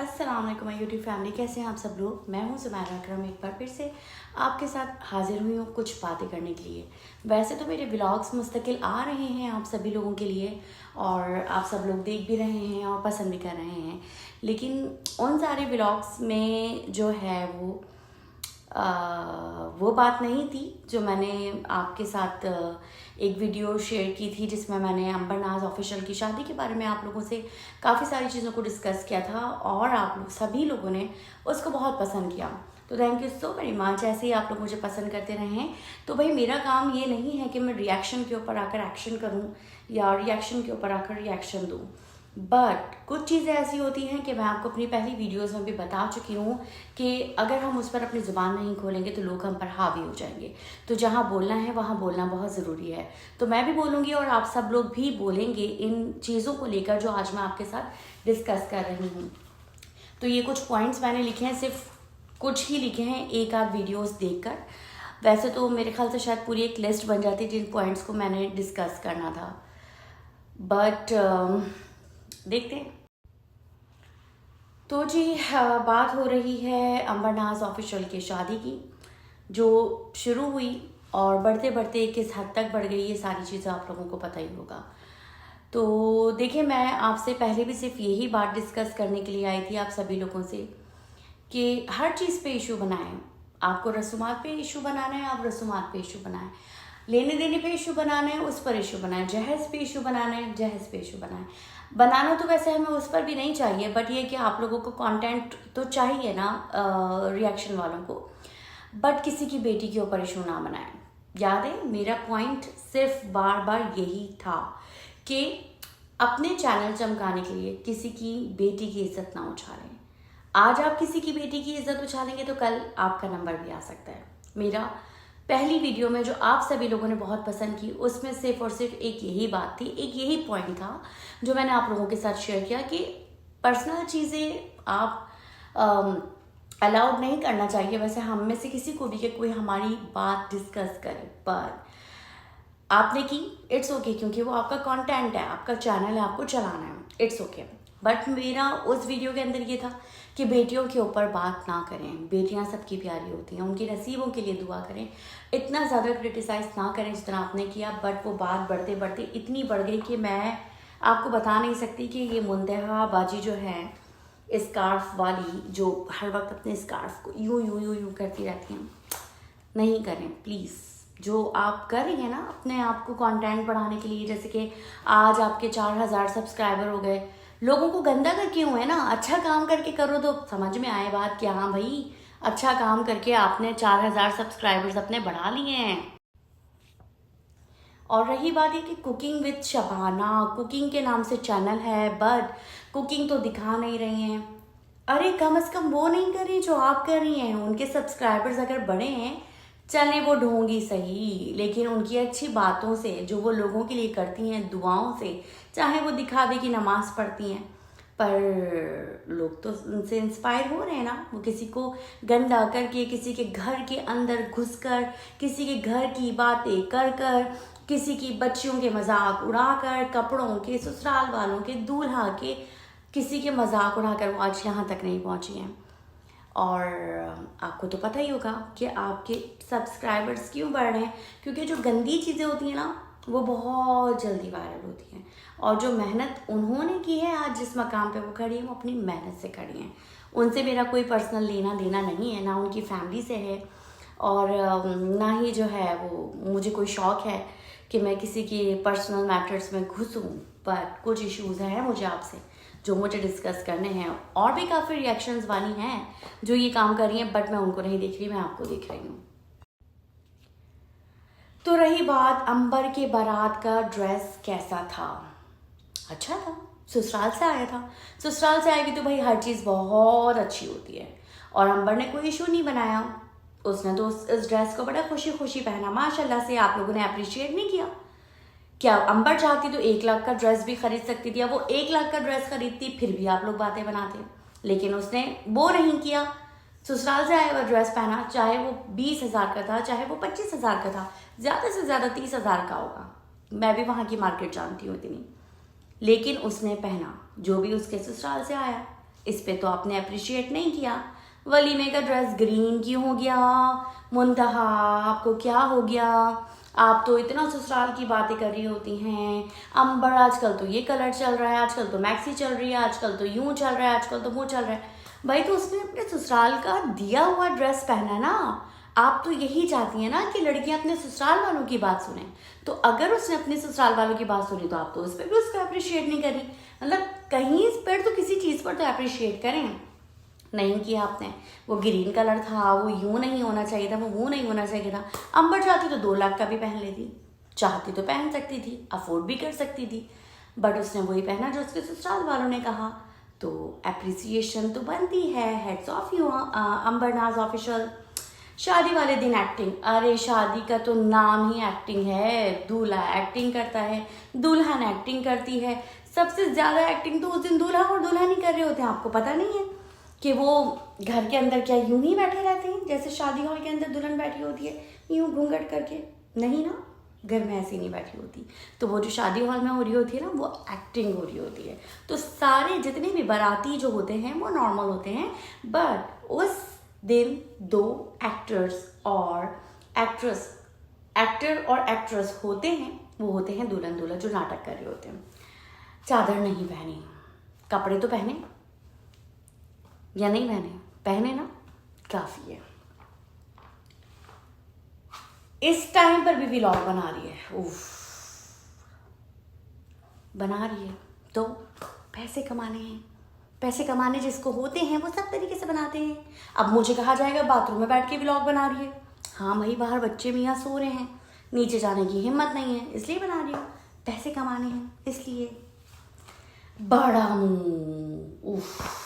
अस्सलाम वालेकुम my YouTube family, कैसे हैं आप सब लोग। मैं हूं सुमैरा अकरम, एक बार फिर से आपके साथ हाजिर हुई हूं कुछ बातें करने के लिए। वैसे तो मेरे व्लॉग्स मुस्तकिल आ रहे हैं आप सभी लोगों के लिए और आप सब लोग देख भी रहे हैं और पसंद भी कर रहे हैं, लेकिन उन सारे व्लॉग्स में जो है वो बात नहीं थी जो मैंने आपके साथ एक वीडियो शेयर की थी जिसमें मैंने अंबर नाज ऑफिशियल की शादी के बारे में आप लोगों से काफ़ी सारी चीज़ों को डिस्कस किया था और आप लोग सभी लोगों ने उसको बहुत पसंद किया। तो thank you so very much. ऐसे ही आप लोग मुझे पसंद करते रहे हैं। तो भाई मेरा काम ये नहीं है कि मैं रिएक्शन के ऊपर आकर एक्शन करूं या रिएक्शन के ऊपर आकर रिएक्शन दूं, बट कुछ चीज़ें ऐसी होती हैं कि मैं आपको अपनी पहली वीडियोस में भी बता चुकी हूँ कि अगर हम उस पर अपनी ज़ुबान नहीं खोलेंगे तो लोग हम पर हावी हो जाएंगे। तो जहाँ बोलना है वहाँ बोलना बहुत ज़रूरी है। तो मैं भी बोलूँगी और आप सब लोग भी बोलेंगे इन चीज़ों को लेकर जो आज मैं आपके साथ डिस्कस कर रही हूँ। तो ये कुछ पॉइंट्स मैंने लिखे हैं, सिर्फ कुछ ही लिखे हैं एक आध वीडियोज़ देखकर। वैसे तो मेरे ख्याल से शायद पूरी एक लिस्ट बन जाती जिन पॉइंट्स को मैंने डिस्कस करना था, बट देखते हैं। तो जी बात हो रही है अंबर नाज ऑफिशियल की शादी की, जो शुरू हुई और बढ़ते बढ़ते किस हद तक बढ़ गई ये सारी चीज़ें आप लोगों को पता ही होगा। तो देखिए, मैं आपसे पहले भी सिर्फ यही बात डिस्कस करने के लिए आई थी आप सभी लोगों से कि हर चीज़ पे इशू बनाएं। आपको रसूमात पे इशू बनाना है, आप रसूमात पे इशू बनाएं। लेने देने पे इशू बनाना है, उस पर इशू बनाएं। जहेज़ पे इशू बनाना है, जहेज़ पे इशू बनाएं। बनाना तो वैसे हमें उस पर भी नहीं चाहिए, बट ये कि आप लोगों को कंटेंट तो चाहिए ना रिएक्शन वालों को, बट किसी की बेटी के ऊपर इशू ना बनाएं। याद है मेरा पॉइंट सिर्फ बार बार यही था कि अपने चैनल चमकाने के लिए किसी की बेटी की इज्जत ना उछालें। आज आप किसी की बेटी की इज्जत उछालेंगे तो कल आपका नंबर भी आ सकता है। मेरा पहली वीडियो में जो आप सभी लोगों ने बहुत पसंद की, उसमें सिर्फ और सिर्फ एक यही बात थी, एक यही पॉइंट था जो मैंने आप लोगों के साथ शेयर किया कि पर्सनल चीज़ें आप अलाउड नहीं करना चाहिए। वैसे हम में से किसी को भी कि कोई हमारी बात डिस्कस करे, पर आपने की, इट्स ओके, क्योंकि वो आपका कंटेंट है, आपका चैनल है, आपको चलाना है, इट्स ओके। बट मेरा उस वीडियो के अंदर ये था कि बेटियों के ऊपर बात ना करें। बेटियां सबकी प्यारी होती हैं, उनके नसीबों के लिए दुआ करें। इतना ज़्यादा क्रिटिसाइज ना करें जितना आपने किया। बट वो बात बढ़ते बढ़ते इतनी बढ़ गई कि मैं आपको बता नहीं सकती कि ये मुंतहा बाजी जो है स्कार्फ वाली, जो हर वक्त अपने स्कार्फ को यूं यूं यूं यूं करती रहती हैं, नहीं करें प्लीज़। जो आप कर रही हैं ना अपने आप को कंटेंट बढ़ाने के लिए, जैसे कि आज आपके 4000 सब्सक्राइबर हो गए, लोगों को गंदा करके हुए ना, अच्छा काम करके करो तो समझ में आए बात कि हाँ भाई अच्छा काम करके आपने 4000 सब्सक्राइबर्स अपने बढ़ा लिए हैं। और रही बात ये कि कुकिंग विद शबाना, कुकिंग के नाम से चैनल है, बट कुकिंग तो दिखा नहीं रही हैं। अरे कम से कम वो नहीं कर रही जो आप कर रही हैं। उनके सब्सक्राइबर्स अगर बढ़े हैं, चले वो ढोंगी सही, लेकिन उनकी अच्छी बातों से जो वो लोगों के लिए करती हैं, दुआओं से, चाहे वो दिखावे की नमाज पढ़ती हैं, पर लोग तो उनसे इंस्पायर हो रहे हैं ना। वो किसी को गंदा करके, किसी के घर के अंदर घुसकर, किसी के घर की बातें कर कर, किसी की बच्चियों के मजाक उड़ाकर, कपड़ों के, ससुराल वालों के, दूल्हा के, किसी के मजाक उड़ाकर वो आज यहाँ तक नहीं पहुँची हैं। और आपको तो पता ही होगा कि आपके सब्सक्राइबर्स क्यों बढ़ रहे हैं, क्योंकि जो गंदी चीज़ें होती हैं ना वो बहुत जल्दी वायरल होती हैं। और जो मेहनत उन्होंने की है, आज जिस मकाम पे वो खड़ी है, वो अपनी मेहनत से खड़ी हैं। उनसे मेरा कोई पर्सनल लेना देना नहीं है, ना उनकी फैमिली से है, और ना ही जो है वो मुझे कोई शौक़ है कि मैं किसी के पर्सनल मैटर्स में घुसूँ। बट कुछ इश्यूज़ हैं मुझे आपसे जो मुझे डिस्कस करने हैं, और भी काफ़ी रिएक्शंस वाली हैं जो ये काम कर रही हैं, बट मैं उनको नहीं देख रही, मैं आपको देख रही हूँ। तो रही बात अंबर के बारात का ड्रेस कैसा था, अच्छा था, ससुराल से आया था। ससुराल से आएगी तो भाई हर चीज़ बहुत अच्छी होती है, और अंबर ने कोई इशू नहीं बनाया। उसने तो इस ड्रेस को बड़ा खुशी खुशी पहना, माशाल्लाह से। आप लोगों ने अप्रिशिएट नहीं किया क्या? अंबर चाहती तो 1 लाख का ड्रेस भी खरीद सकती थी। अब वो 1 लाख का ड्रेस खरीदती फिर भी आप लोग बातें बनाते, लेकिन उसने वो नहीं किया। ससुराल से आया हुआ ड्रेस पहना, चाहे वो 20,000 का था, चाहे वो 25,000 का था, ज़्यादा से ज़्यादा 30,000 का होगा। मैं भी वहाँ की मार्केट जानती हूँ इतनी, लेकिन उसने पहना जो भी उसके ससुराल से आया। इस पे तो आपने अप्रिशिएट नहीं किया। वलीमे का ड्रेस ग्रीन क्यों हो गया? मुंतहा आपको क्या हो गया? आप तो इतना ससुराल की बातें कर रही होती हैं। अंबर आजकल तो ये कलर चल रहा है, आजकल तो मैक्सी चल रही है, आजकल तो यूं चल रहा है, आजकल तो वो चल रहा है। भाई तो उसने अपने ससुराल का दिया हुआ ड्रेस पहना ना। आप तो यही चाहती हैं ना कि लड़कियां अपने ससुराल वालों की बात सुने। तो अगर उसने अपने ससुराल वालों की बात सुनी तो आप तो उस पर भी उसको अप्रिशिएट नहीं करी। मतलब कहीं इस पर तो किसी चीज़ पर तो अप्रिशिएट करें। नहीं किया आपने। वो ग्रीन कलर था, वो यूं नहीं होना चाहिए था, वो नहीं होना चाहिए था। अंबर चाहती तो 2 लाख का भी पहन लेती, चाहती तो पहन सकती थी, अफोर्ड भी कर सकती थी, बट उसने वही पहना जो उसके ससुराल वालों ने कहा। तो अप्रिसिएशन तो बनती है। हेड्स ऑफ यू अंबर नाज ऑफिशियल। शादी वाले दिन एक्टिंग, अरे शादी का तो नाम ही एक्टिंग है। दूल्हा एक्टिंग करता है, दुल्हन एक्टिंग करती है। सबसे ज्यादा एक्टिंग तो उस दिन दूल्हा और दुल्हन ही कर रहे होते हैं। आपको पता नहीं है कि वो घर के अंदर क्या यूं ही बैठे रहते हैं जैसे शादी हॉल के अंदर दुल्हन बैठी होती है यूं घूंघट करके? नहीं ना, घर में ऐसी नहीं बैठी होती। तो वो जो शादी हॉल में हो रही होती है ना, वो एक्टिंग हो रही होती है। तो सारे जितने भी बाराती जो होते हैं वो नॉर्मल होते हैं, बट उस दिन 2 एक्टर्स और एक्ट्रेस, एक्टर और एक्ट्रेस होते हैं, वो होते हैं दुल्हन दूल्हा जो नाटक कर रहे होते हैं। चादर नहीं पहनी, कपड़े तो पहने या नहीं पहने? पहने ना, काफी है। इस टाइम पर भी व्लॉग बना रही है, उफ, बना रही है तो पैसे कमाने हैं। पैसे कमाने जिसको होते हैं वो सब तरीके से बनाते हैं। अब मुझे कहा जाएगा बाथरूम में बैठ के व्लॉग बना रही है। हाँ भाई, बाहर बच्चे मियाँ सो रहे हैं, नीचे जाने की हिम्मत नहीं है, इसलिए बना रही हूँ। पैसे कमाने हैं इसलिए। बड़ा मुंह, उफ।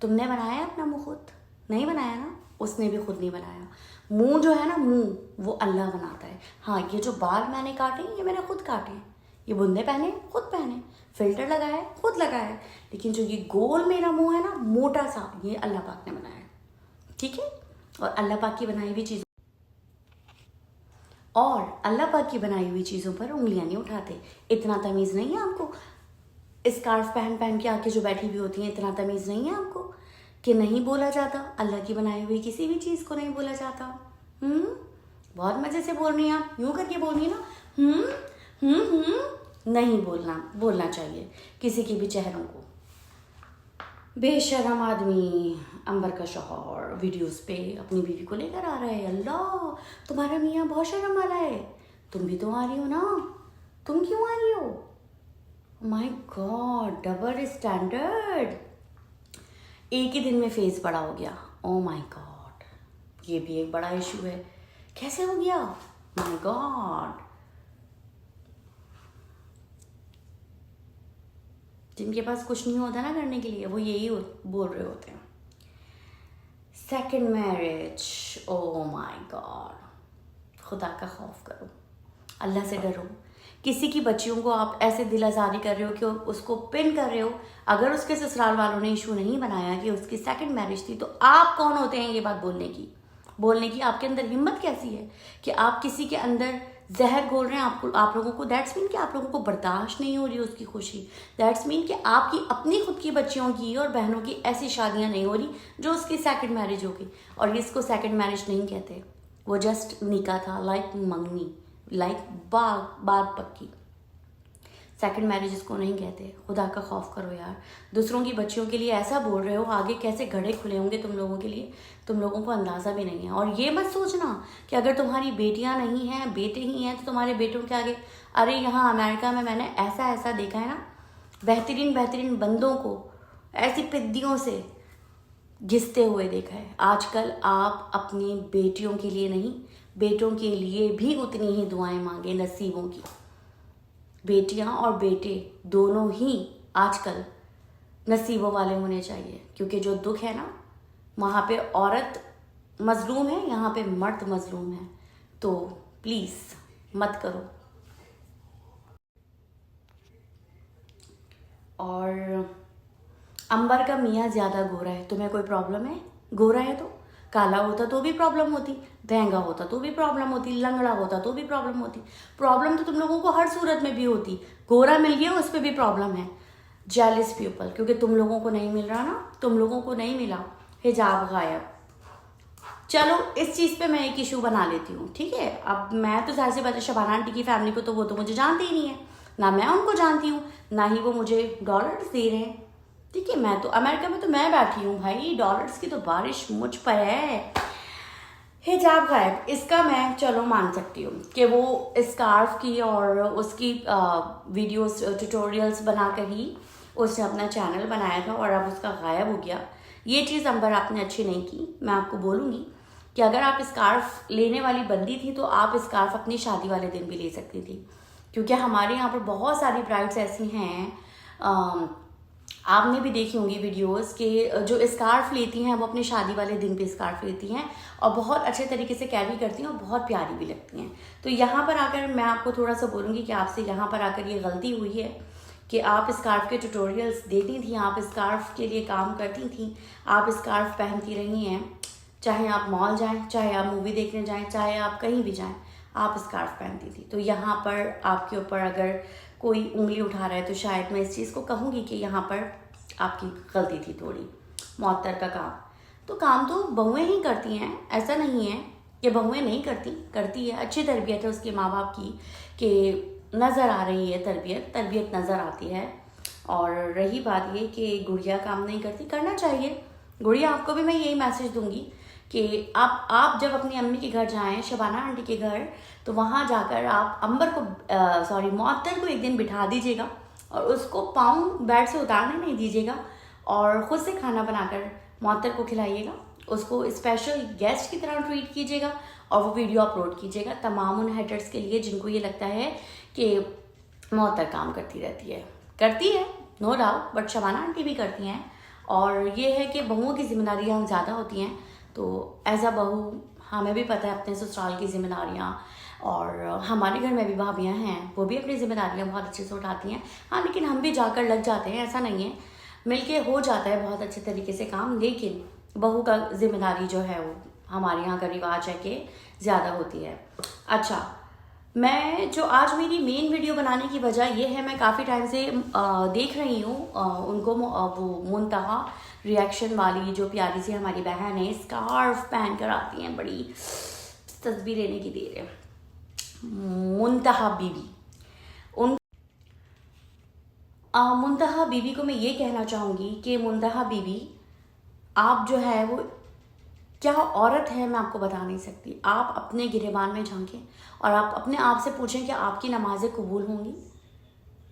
तुमने बनाया अपना मुंह खुद? नहीं बनाया ना, उसने भी खुद नहीं बनाया। मुंह जो है ना, मुंह वो अल्लाह बनाता है। हाँ, ये जो बाल मैंने काटे ये मैंने खुद काटे, ये बुंदे पहने खुद पहने, फिल्टर लगाया खुद लगाया। लेकिन जो ये गोल मेरा मुंह है ना, मोटा सा, ये अल्लाह पाक ने बनाया। ठीक है? और अल्लाह पाक की बनाई हुई चीज़, और अल्लाह पाक की बनाई हुई चीज़ों पर उंगलियां नहीं उठाते। इतना तमीज़ नहीं है आपको? स्कार्फ पहन पहन के आके जो बैठी हुई होती हैं, इतना तमीज़ नहीं है आपको कि नहीं बोला जाता? अल्लाह की बनाई हुई किसी भी चीज़ को नहीं बोला जाता। बहुत मज़े से बोल रही हैं आप, यूं करके बोल रही है ना। नहीं बोलना, बोलना चाहिए किसी के भी चेहरों को। बेशरम आदमी, अंबर का शौहर वीडियोस पे अपनी बीवी को लेकर आ रहा है। अल्लाह, तुम्हारा मियाँ बहुत शर्म वाला है। तुम भी तो आ रही हो ना, तुम क्यों आ रही हो? My God, double standard. एक ही दिन में फेस बड़ा हो गया। ओ माय गॉड, ये भी एक बड़ा इशू है। कैसे हो गया? My God. जिनके पास कुछ नहीं होता ना करने के लिए, वो यही बोल रहे होते हैं। Second marriage, oh my God. खुदा का खौफ करो, अल्लाह से डरो। किसी की बच्चियों को आप ऐसे दिल आज़ारी कर रहे हो कि उसको पिन कर रहे हो। अगर उसके ससुराल वालों ने इशू नहीं बनाया कि उसकी सेकंड मैरिज थी, तो आप कौन होते हैं ये बात बोलने की? आपके अंदर हिम्मत कैसी है कि आप किसी के अंदर जहर घोल रहे हैं? आप लोगों को दैट्स मीन कि आप लोगों को बर्दाश्त नहीं हो रही उसकी खुशी। दैट्स मीन कि आपकी अपनी खुद की बच्चियों की और बहनों की ऐसी शादियां नहीं हो रही जो उसकी सेकंड मैरिज होगी। और इसको सेकंड मैरिज नहीं कहते, वो जस्ट निकाह था, लाइक मंगनी, लाइक बात पक्की। सेकंड मैरिज इसको नहीं कहते। खुदा का खौफ करो यार। दूसरों की बच्चियों के लिए ऐसा बोल रहे हो, आगे कैसे घड़े खुले होंगे तुम लोगों के लिए, तुम लोगों को अंदाज़ा भी नहीं है। और ये मत सोचना कि अगर तुम्हारी बेटियां नहीं हैं, बेटे ही हैं, तो तुम्हारे बेटों के आगे, अरे यहाँ अमेरिका में मैंने ऐसा देखा है ना, बेहतरीन बंदों को ऐसी पिद्दियों से घिसते हुए देखा है। आजकल आप अपनी बेटियों के लिए नहीं, बेटों के लिए भी उतनी ही दुआएं मांगे नसीबों की। बेटियां और बेटे दोनों ही आजकल नसीबों वाले होने चाहिए, क्योंकि जो दुख है ना, वहाँ पे औरत मजलूम है, यहाँ पे मर्द मजलूम है। तो प्लीज़ मत करो। और अंबर का मियाँ ज़्यादा गोरा है, तुम्हें कोई प्रॉब्लम है? गोरा है तो, काला होता तो भी प्रॉब्लम होती, महंगा होता तो भी प्रॉब्लम होती, लंगड़ा होता तो भी प्रॉब्लम होती। प्रॉब्लम तो तुम लोगों को हर सूरत में भी होती। गोरा मिल गया उस पर भी प्रॉब्लम है, जेलिस पीपल, क्योंकि तुम लोगों को नहीं मिल रहा ना, तुम लोगों को नहीं मिला, हिजाब गायब। चलो इस चीज़ पे मैं एक इशू बना लेती हूँ, ठीक है। अब मैं तो जाहिर सी बात है शबाना आंटी की फैमिली को तो वो तो मुझे जानती ही नहीं है, ना मैं उनको जानती हूँ, ना ही वो मुझे डॉलर्स दे रहे हैं, ठीक है। मैं तो अमेरिका में तो मैं बैठी हूँ भाई, डॉलर्स की तो बारिश मुझ पर है। हिजाब गायब, इसका मैं चलो मान सकती हूँ कि वो स्कार्फ की और उसकी वीडियोस ट्यूटोरियल्स बनाकर ही उसने अपना चैनल बनाया था और अब उसका गायब हो गया। ये चीज़ अंबर आपने अच्छी नहीं की। मैं आपको बोलूँगी कि अगर आप स्कार्फ लेने वाली बंदी थी तो आप स्कार्फ अपनी शादी वाले दिन भी ले सकती थी, क्योंकि हमारे यहाँ पर बहुत सारी ब्राइड्स ऐसी हैं, आपने भी देखी होंगी वीडियोस कि जो स्कार्फ लेती हैं वो अपनी शादी वाले दिन पे स्कार्फ लेती हैं और बहुत अच्छे तरीके से कैरी करती हैं और बहुत प्यारी भी लगती हैं। तो यहाँ पर आकर मैं आपको थोड़ा सा बोलूँगी कि आपसे यहाँ पर आकर ये गलती हुई है कि आप स्कार्फ के ट्यूटोरियल्स देती थी, आप स्कार्फ के लिए काम करती थी, आप स्कार्फ पहनती रही हैं, चाहे आप मॉल जाएं, चाहे आप मूवी देखने जाएं, चाहे आप कहीं भी जाएं, आप स्कार्फ पहनती थी। तो यहाँ पर आपके ऊपर अगर कोई उंगली उठा रहा है तो शायद मैं इस चीज़ को कहूँगी कि यहाँ पर आपकी गलती थी थोड़ी। मुअत्तर का काम तो बहुएं ही करती हैं, ऐसा नहीं है कि बहुएं नहीं करती है। अच्छी तरबियत है उसके माँ बाप की कि नज़र आ रही है, तरबियत नज़र आती है। और रही बात ये कि गुड़िया काम नहीं करती, करना चाहिए। गुड़िया आपको भी मैं यही मैसेज दूंगी कि आप जब अपनी अम्मी के घर जाएं, शबाना आंटी के घर, तो वहाँ जाकर आप अंबर को मुअत्तर को एक दिन बिठा दीजिएगा और उसको पाँव बेड से उतारने नहीं दीजिएगा और ख़ुद से खाना बनाकर मुअत्तर को खिलाइएगा, उसको स्पेशल गेस्ट की तरह ट्रीट कीजिएगा और वो वीडियो अपलोड कीजिएगा तमाम उन हेटर्स के लिए जिनको ये लगता है कि मुअत्तर काम करती है no doubt, but Shabana aunty भी करती हैं। और ये है कि बहुओं की जिम्मेदारियाँ ज़्यादा होती हैं, तो एज अ बहू हमें भी पता है अपने ससुराल की जिम्मेदारियाँ, और हमारे घर में भी भाभियाँ हैं, वो भी अपनी जिम्मेदारियाँ बहुत अच्छे से उठाती हैं। हाँ, लेकिन हम भी जाकर लग जाते हैं, ऐसा नहीं है, मिलके हो जाता है बहुत अच्छे तरीके से काम। लेकिन बहू का जिम्मेदारी जो है वो हमारे यहाँ का रिवाज है कि ज़्यादा होती है। अच्छा, मैं जो आज मेरी मेन वीडियो बनाने की वजह ये है, मैं काफ़ी टाइम से देख रही हूँ उनको वो मुंतहा रिएक्शन वाली जो प्यारी सी हमारी बहन है, स्कार्फ पहन कर आती हैं, बड़ी तस्वीर लेने की देर है, मुंतहा बीबी। उन मुंतहा बीबी को मैं ये कहना चाहूँगी कि मुंतहा बीबी आप जो है वो क्या औरत है मैं आपको बता नहीं सकती। आप अपने गिरेबान में झांकें और आप अपने आप से पूछें कि आपकी नमाज़ें कबूल होंगी।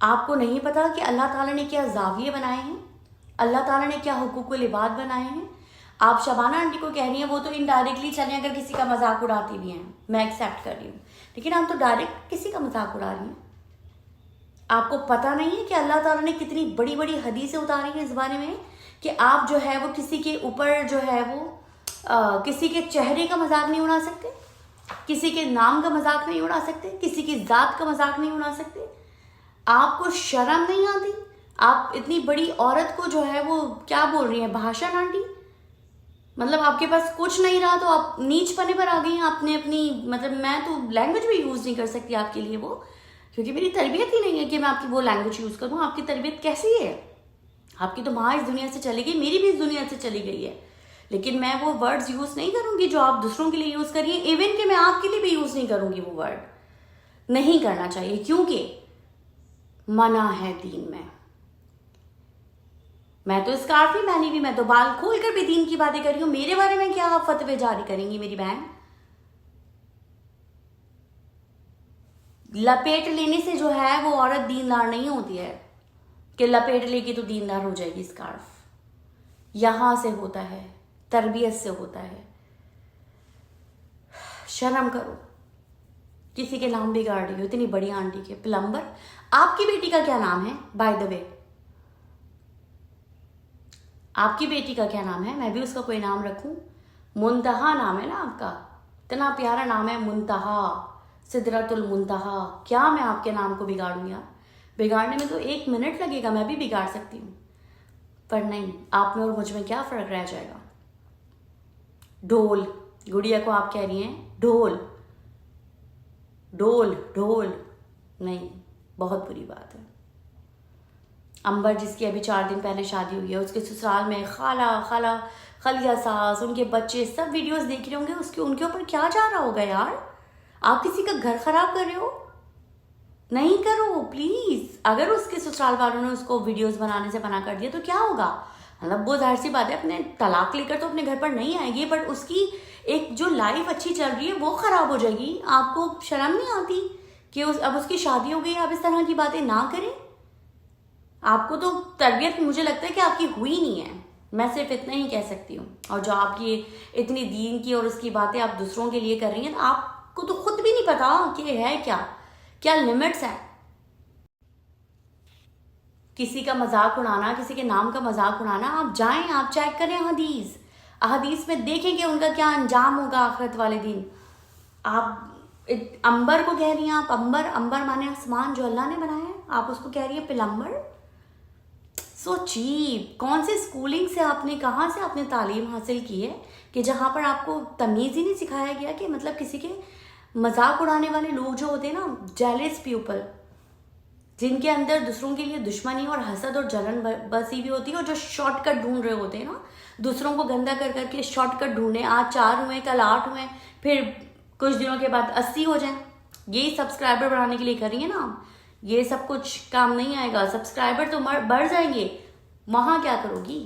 आपको नहीं पता कि अल्लाह ताला ने क्या ज़ाविये बनाए हैं, अल्लाह ताला ने क्या हुकूकुल इबाद बनाए हैं। आप शबाना आंटी को कह रही हैं वो तो इनडायरेक्टली चलें अगर किसी का मजाक उड़ाती भी हैं, मैं एक्सेप्ट कर रही हूँ, लेकिन आप तो डायरेक्ट किसी का मजाक उड़ा रही हैं। आपको पता नहीं है कि अल्लाह ताला ने कितनी बड़ी बड़ी हदीसें उतारी हैं इस बारे में कि आप जो है वो किसी के ऊपर जो है वो किसी के चेहरे का मजाक नहीं उड़ा सकते, किसी के नाम का मजाक नहीं उड़ा सकते, किसी की ज़ात का मजाक नहीं उड़ा सकते। आपको शर्म नहीं आती? आप इतनी बड़ी औरत को जो है वो क्या बोल रही हैं, भाषण आंटी? मतलब आपके पास कुछ नहीं रहा तो आप नीच पने पर आ गई हैं। आपने अपनी मतलब मैं तो लैंग्वेज भी यूज़ नहीं कर सकती आपके लिए वो, क्योंकि मेरी तरबियत ही नहीं है कि मैं आपकी वो लैंग्वेज यूज़ करूँ। आपकी तरबियत कैसी है? आपकी तो माँ इस दुनिया से चली गई, मेरी भी इस दुनिया से चली गई है, लेकिन मैं वो वर्ड्स यूज़ नहीं करूँगी जो आप दूसरों के लिए यूज़ करिए। इवन कि मैं आपके लिए भी यूज़ नहीं करूँगी वो वर्ड, नहीं करना चाहिए, क्योंकि मना है दीन में। मैं तो स्कार्फ ही पहनी हुई, मैं तो बाल खोल कर भी दीन की बातें कर रही हूँ। मेरे बारे में क्या आप फतवे जारी करेंगी मेरी बहन? लपेट लेने से जो है वो औरत दीनदार नहीं होती है कि लपेट लेगी तो दीनदार हो जाएगी। स्कार्फ यहां से होता है, तरबियत से होता है। शर्म करो, किसी के नाम बिगाड़ रही हो इतनी बड़ी आंटी के। प्लम्बर, आपकी बेटी का क्या नाम है बाय द वे? आपकी बेटी का क्या नाम है? मैं भी उसका कोई नाम रखूं? मुंतहा नाम है ना आपका, इतना प्यारा नाम है मुंतहा, सिदरतुल मुंतहा। क्या मैं आपके नाम को बिगाड़ूं यार? बिगाड़ने में तो 1 मिनट लगेगा, मैं भी बिगाड़ सकती हूँ, पर नहीं, आप में और मुझ में क्या फ़र्क रह जाएगा। ढोल, गुड़िया को आप कह रही हैं ढोल, ढोल ढोल नहीं, बहुत बुरी बात है। अंबर जिसकी अभी 4 दिन पहले शादी हुई है, उसके ससुराल में खाला खलिया सास, उनके बच्चे सब वीडियोस देख रहे होंगे, उसके उनके ऊपर क्या जा रहा होगा यार। आप किसी का घर खराब कर रहे हो, नहीं करो प्लीज। अगर उसके ससुराल वालों ने उसको वीडियोस बनाने से मना कर दिया तो क्या होगा, मतलब वो जाहिर सी बात है अपने तलाक लेकर तो अपने घर पर नहीं आएगी, बट उसकी एक जो लाइफ अच्छी चल रही है वो खराब हो जाएगी। आपको शर्म नहीं आती कि अब उसकी शादी हो गई, आप इस तरह की बातें ना करें। आपको तो तरबियत मुझे लगता है कि आपकी हुई नहीं है, मैं सिर्फ इतना ही कह सकती हूँ। और जो आपकी इतनी दीन की और उसकी बातें आप दूसरों के लिए कर रही हैं, तो आपको तो खुद भी नहीं पता कि है क्या लिमिट्स है। किसी का मजाक उड़ाना, किसी के नाम का मजाक उड़ाना, आप जाएं, आप चेक करें अहदीस में देखें कि उनका क्या अंजाम होगा आखिरत वाले दिन। आप अंबर को कह रही हैं, आप अंबर माने आसमान जो अल्लाह ने बनाया है, आप उसको कह रही है पिलंबर। So cheap. कौन से स्कूलिंग से आपने, कहाँ से आपने तालीम हासिल की है कि जहाँ पर आपको तमीज़ ही नहीं सिखाया गया कि मतलब किसी के मजाक उड़ाने वाले लोग जो होते हैं ना, जेलस पीपल, जिनके अंदर दूसरों के लिए दुश्मनी और हसद और जलन बसी हुई होती है, और जो शॉर्टकट ढूंढ रहे होते हैं ना, दूसरों को गंदा कर करके शॉर्टकट ढूंढे। आज 4 हुए, कल 8 हुए, फिर कुछ दिनों के बाद 80 हो जाएं। यही सब्सक्राइबर बढ़ाने के लिए कर रही है ना आप। ये सब कुछ काम नहीं आएगा, सब्सक्राइबर तो बढ़ जाएंगे, वहां क्या करोगी,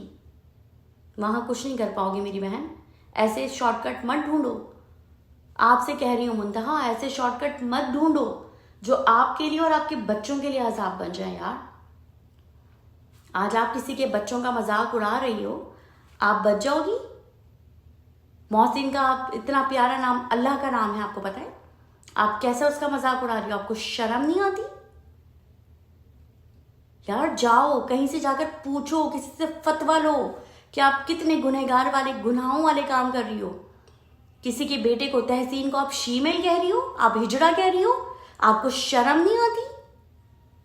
वहां कुछ नहीं कर पाओगी मेरी बहन। ऐसे शॉर्टकट मत ढूंढो, आपसे कह रही हूं मुंतहा, ऐसे शॉर्टकट मत ढूंढो जो आपके लिए और आपके बच्चों के लिए अजाब बन जाए यार। आज आप किसी के बच्चों का मजाक उड़ा रही हो, आप बच जाओगी। मोहसिन का आप इतना प्यारा नाम, अल्लाह का नाम है, आपको पता है, आप कैसे उसका मजाक उड़ा रही हो, आपको शर्म नहीं आती यार। जाओ कहीं से जाकर पूछो, किसी से फतवा लो कि आप कितने गुनहगार वाले, गुनाहों वाले काम कर रही हो। किसी के बेटे को, तहसीन को आप शीमेल कह रही हो, आप हिजड़ा कह रही हो, आपको शर्म नहीं आती।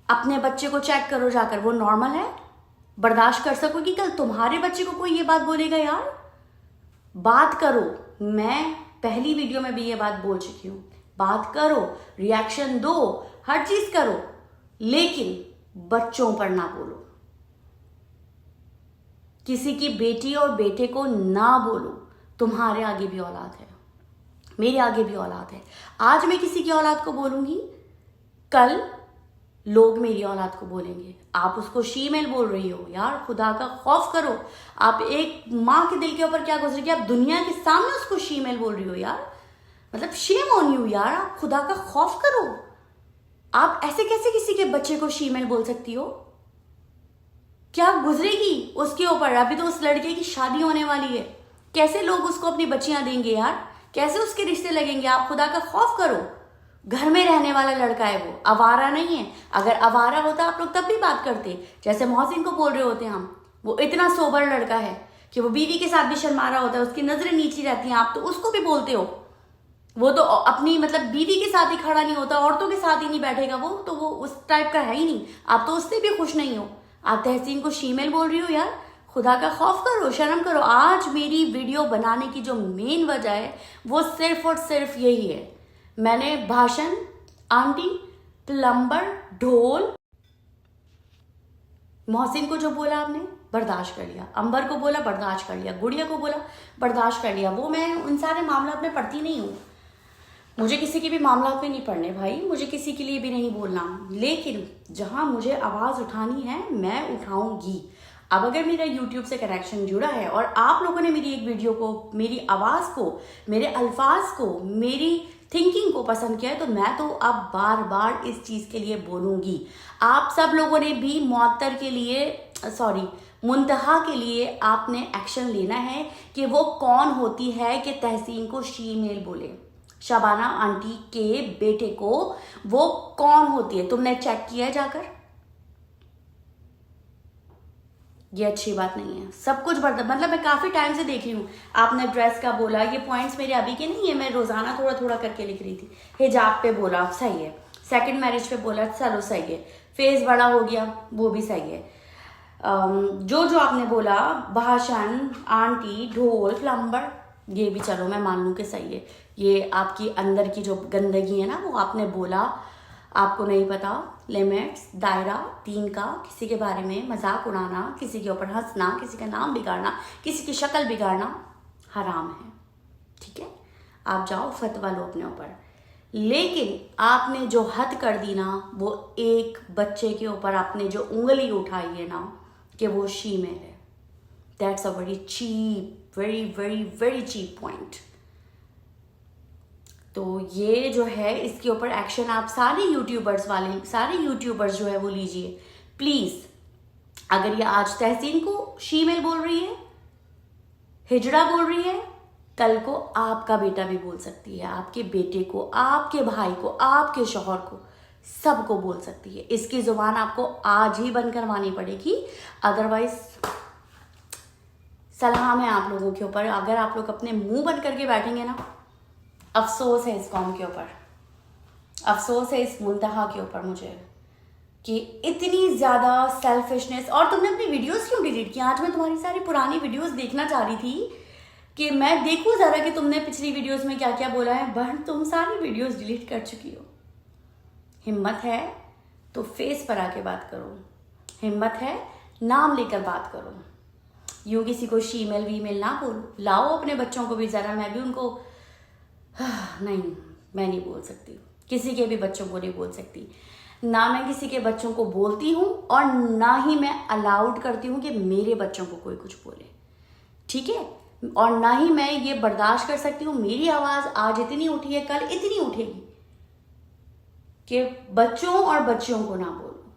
अपने बच्चे को चेक करो जाकर, वो नॉर्मल है, बर्दाश्त कर सकोगी? कल तुम्हारे बच्चे को कोई ये बात बोलेगा यार, बात करो। मैं पहली वीडियो में भी ये बात बोल चुकी हूं, बात करो, रिएक्शन दो, हर चीज करो, लेकिन बच्चों पर ना बोलो। किसी की बेटी और बेटे को ना बोलो। तुम्हारे आगे भी औलाद है, मेरे आगे भी औलाद है। आज मैं किसी की औलाद को बोलूंगी, कल लोग मेरी औलाद को बोलेंगे। आप उसको शीमेल बोल रही हो यार, खुदा का खौफ करो। आप एक माँ के दिल के ऊपर क्या गुजरेगी, आप दुनिया के सामने उसको शीमेल बोल रही हो यार, मतलब शेम ऑन यू यार। आप खुदा का खौफ करो। आप ऐसे कैसे किसी के बच्चे को शीमेल बोल सकती हो? क्या गुजरेगी उसके ऊपर? अभी तो उस लड़के की शादी होने वाली है, कैसे लोग उसको अपनी बच्चियां देंगे यार, कैसे उसके रिश्ते लगेंगे? आप खुदा का खौफ करो। घर में रहने वाला लड़का है, वो आवारा नहीं है। अगर आवारा होता आप लोग तब भी बात करते, जैसे मोहसिन को बोल रहे होते हैं हम। वो इतना सोबर लड़का है कि वो बीवी के साथ भी शर्मारा होता है, उसकी नजरें नीची रहती हैं, आप तो उसको भी बोलते हो। वो तो अपनी मतलब बीवी के साथ ही खड़ा नहीं होता, औरतों के साथ ही नहीं बैठेगा, वो तो वो उस टाइप का है ही नहीं। आप तो उससे भी खुश नहीं हो, आप तहसीन को शीमेल बोल रही हो यार। खुदा का खौफ करो, शर्म करो। आज मेरी वीडियो बनाने की जो मेन वजह है वो सिर्फ और सिर्फ यही है। मैंने भाषण, आंटी, प्लम्बर, ढोल, मोहसिन को जो बोला आपने बर्दाश्त कर लिया, अंबर को बोला बर्दाश्त कर लिया, गुड़िया को बोला बर्दाश्त कर लिया। वो मैं उन सारे मामलों में पढ़ती नहीं हूँ, मुझे किसी के भी मामला में नहीं पढ़ने भाई, मुझे किसी के लिए भी नहीं बोलना। लेकिन जहां मुझे आवाज़ उठानी है मैं उठाऊंगी। अब अगर मेरा YouTube से कनेक्शन जुड़ा है और आप लोगों ने मेरी एक वीडियो को, मेरी आवाज़ को, मेरे अल्फाज को, मेरी थिंकिंग को पसंद किया है, तो मैं तो अब बार बार इस चीज़ के लिए बोलूँगी। आप सब लोगों ने भी मुअत्तर के लिए, सॉरी, मुंतहा के लिए आपने एक्शन लेना है कि वो कौन होती है कि तहसीन को शीमेल बोले। शबाना आंटी के बेटे को वो कौन होती है? तुमने चेक किया है जाकर? ये अच्छी बात नहीं है। सब कुछ मतलब मैं काफी टाइम से देख रही हूँ। आपने ड्रेस का बोला, ये पॉइंट्स मेरे अभी के नहीं है, मैं रोजाना थोड़ा थोड़ा करके लिख रही थी। हिजाब पे बोला, सही है। सेकंड मैरिज पे बोला, चलो सही है। फेस बड़ा हो गया, वो भी सही है। जो जो आपने बोला, भाषण, आंटी, ढोल, प्लम्बर, ये भी चलो मैं मान लूँ कि सही है। ये आपकी अंदर की जो गंदगी है ना, वो आपने बोला। आपको नहीं पता लिमिट्स, दायरा दीन का, किसी के बारे में मजाक उड़ाना, किसी के ऊपर हंसना, किसी का नाम बिगाड़ना, किसी की शक्ल बिगाड़ना हराम है, ठीक है। आप जाओ फतवा लो अपने ऊपर। लेकिन आपने जो हद कर दी ना, वो एक बच्चे के ऊपर आपने जो उंगली उठाई है ना कि वो शीमेल है, that's a very cheap, very very very cheap point. तो ये जो है इसके ऊपर एक्शन आप सारे यूट्यूबर्स जो है वो लीजिए प्लीज। अगर ये आज तहसीन को शीमेल बोल रही है, हिजड़ा बोल रही है, कल को आपका बेटा भी बोल सकती है, आपके बेटे को, आपके भाई को, आपके शौहर को, सबको बोल सकती है। इसकी जुबान आपको आज ही बंद करवानी पड़ेगी, अदरवाइज सलाम है आप लोगों के ऊपर। अगर आप लोग अपने मुंह बंद करके बैठेंगे ना, अफसोस है इस कौम के ऊपर, अफसोस है इस मुंतहा के ऊपर मुझे कि इतनी ज़्यादा सेल्फिशनेस। और तुमने अपनी वीडियोस क्यों डिलीट की? आज मैं तुम्हारी सारी पुरानी वीडियोस देखना चाह रही थी कि मैं देखूं ज़रा कि तुमने पिछली वीडियोस में क्या क्या बोला है, बट तुम सारी वीडियोस डिलीट कर चुकी हो। हिम्मत है तो फेस पर आके बात करो, हिम्मत है नाम लेकर बात करो, यूँ किसी को शीमेल वीमेल ना बोलो। लाओ अपने बच्चों को भी ज़रा, मैं भी उनको नहीं, मैं नहीं बोल सकती, किसी के भी बच्चों को नहीं बोल सकती, ना मैं किसी के बच्चों को बोलती हूँ और ना ही मैं अलाउड करती हूँ कि मेरे बच्चों को कोई कुछ बोले, ठीक है। और ना ही मैं ये बर्दाश्त कर सकती हूँ मेरी आवाज़ आज इतनी उठी है, कल इतनी उठेगी कि बच्चों और बच्चियों को ना बोलो।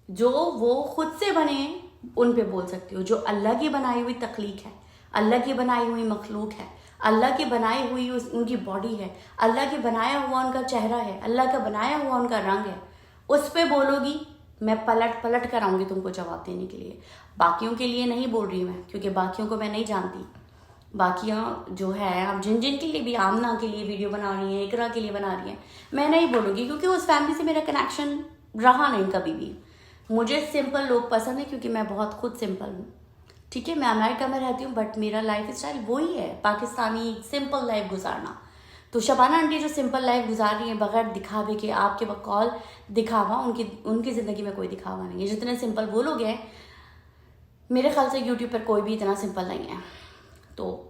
जो वो खुद से बने उन पे बोल सकती हो, जो अल्लाह की बनाई हुई तख्लीक है, अल्लाह की बनाई हुई मखलूक है, अल्लाह की बनाई हुई उनकी बॉडी है, अल्लाह के बनाया हुआ उनका चेहरा है, अल्लाह का बनाया हुआ उनका रंग है, उस पे बोलोगी, मैं पलट पलट कर आऊँगी तुमको जवाब देने के लिए। बाकियों के लिए नहीं बोल रही मैं, क्योंकि बाकियों को मैं नहीं जानती। बाकियाँ जो है, आप जिन जिन के लिए भी, आमना के लिए वीडियो बना रही हैं, इकरा के लिए बना रही हैं, मैं नहीं बोलूँगी, क्योंकि उस फैमिली से मेरा कनेक्शन रहा नहीं कभी भी। मुझे सिंपल लोग पसंद है, क्योंकि मैं बहुत खुद सिंपल हूँ, ठीक है। मैं अमेरिका में रहती हूँ, बट मेरा लाइफ स्टाइल वही है, पाकिस्तानी सिंपल लाइफ गुजारना। तो शबाना आंटी जो सिंपल लाइफ गुजार रही है बगैर दिखावे के, आपके बकौल दिखावा, उनकी ज़िंदगी में कोई दिखावा नहीं है। जितने सिंपल वो लोग हैं, मेरे ख्याल से यूट्यूब पर कोई भी इतना सिंपल नहीं है। तो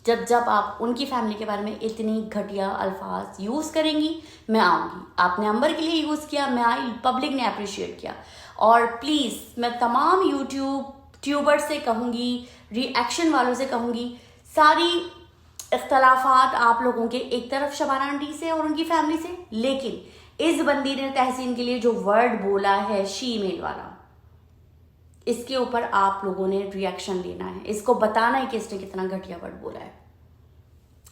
जब आप उनकी फैमिली के बारे में इतनी घटिया अल्फाज यूज़ करेंगी, मैं आऊँगी। आपने अंबर के लिए यूज़ किया, मैं आई, पब्लिक ने अप्रिशिएट किया। और प्लीज़ मैं तमाम ट्यूबर से कहूँगी, रिएक्शन वालों से कहूँगी, सारी इख्तलाफात आप लोगों के एक तरफ शबाना आंटी से और उनकी फैमिली से, लेकिन इस बंदी ने तहसीन के लिए जो वर्ड बोला है शीमेल वाला, इसके ऊपर आप लोगों ने रिएक्शन लेना है, इसको बताना है कि इसने कितना घटिया वर्ड बोला है।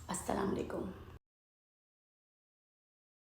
अस्सलाम वालेकुम।